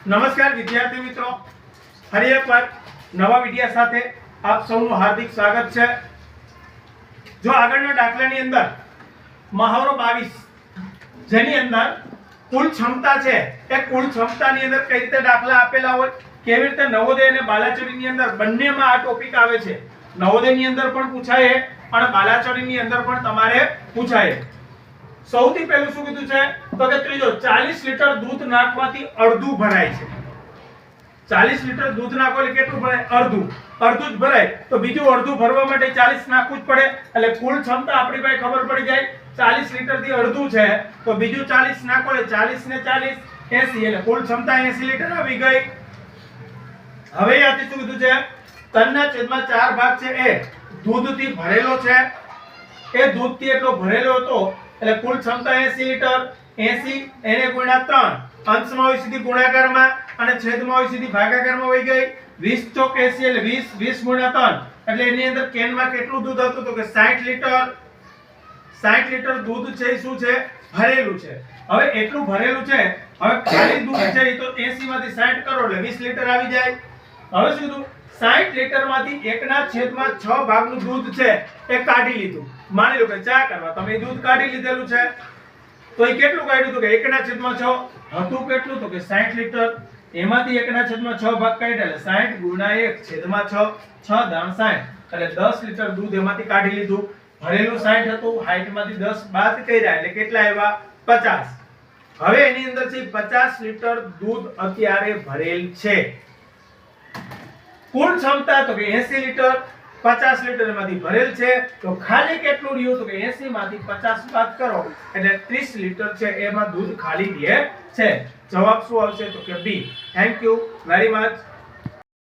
નમસ્કાર વિદ્યાર્થી મિત્રો, ફરી એકવાર નવા વિડિયો સાથે આપ સૌનું હાર્દિક સ્વાગત છે। જો આગળના દાખલાની અંદર મહાવરો 22 જેની અંદર કુલ ક્ષમતા છે એ કુલ ક્ષમતાની અંદર કઈ રીતે દાખલા આપેલા હોય, કેવી રીતે નવોદય અને બાલાચડીની અંદર બંનેમાં આ ટોપિક આવે છે। નવોદયની અંદર પણ પૂછાય અને બાલાચડીની અંદર પણ તમારે પૂછાય। સૌથી પહેલું શું કીધું છે તો કે ત્રીજો 40 લીટર દૂધ નાખવાથી અડધું ભરાય છે। 40 લીટર દૂધ નાખો એટલે કેટલું ભરાય? અડધું જ ભરાય। તો બીજું અડધું ભરવા માટે 40 નાખવું જ પડે, એટલે કુલ ક્ષમતા આપણી પાસે ખબર પડી જાય 40 લીટર થી અડધું છે તો બીજું 40 નાખો એટલે 40 ને 40 80, એટલે કુલ ક્ષમતા 80 લીટર આવી ગઈ। હવે યાદ શું કીધું છે? 3/4 ભાગ છે એ દૂધથી ભરેલો છે, એ દૂધથી એટલો ભરેલો હતો એટલે કુલ ક્ષમતા 80 લીટર। 80 એને ગુણ્યા 3, અંશમાં હોય સીધી ગુણાકારમાં અને છેદમાં હોય સીધી ભાગાકારમાં વહી ગઈ। 20 ચોક 80 એટલે 20 ગુણ્યા 3 એટલે એની અંદર કેનમાં કેટલું દૂધ હતું તો કે 60 લીટર। 60 લીટર દૂધ છે શું છે? ભરેલું છે। હવે એટલું ભરેલું છે, હવે ખાલી દૂધ છે એ તો 80 માંથી 60 કરો એટલે 20 લીટર આવી જાય। હવે શું કીધું? 60 લીટર માંથી 1/6 ભાગનું દૂધ છે એ કાઢી લીધું। માની લો કે ચા કરવા તમે દૂધ કાઢી લીધેલું છે, તો એ કેટલું કાઢ્યું તો કે 1/6 હતું કેટલું તો કે 60 લીટર, એમાંથી 1/6 ભાગ કાઢ્યા એટલે 60 ગુણ્યા 1/6, 6 દાણ 60 એટલે 10 લીટર દૂધ એમાંથી કાઢી લીધું। ભરેલું 60 હતું, 60 માંથી 10 બાદ કર્યા એટલે કેટલા આવ્યા? 50। હવે એની અંદર છે 50 લીટર દૂધ અત્યારે ભરેલ છે। કુલ ક્ષમતા તો કે 80 લીટર, 50 લીટર માંથી ભરેલ છે તો ખાલી કેટલું રહ્યું તો કે 80 માંથી 50 બાદ કરો એટલે 30 લીટર છે એમાં દૂધ ખાલી રહે છે। જવાબ શું આવશે તો કે બી। Thank you very much.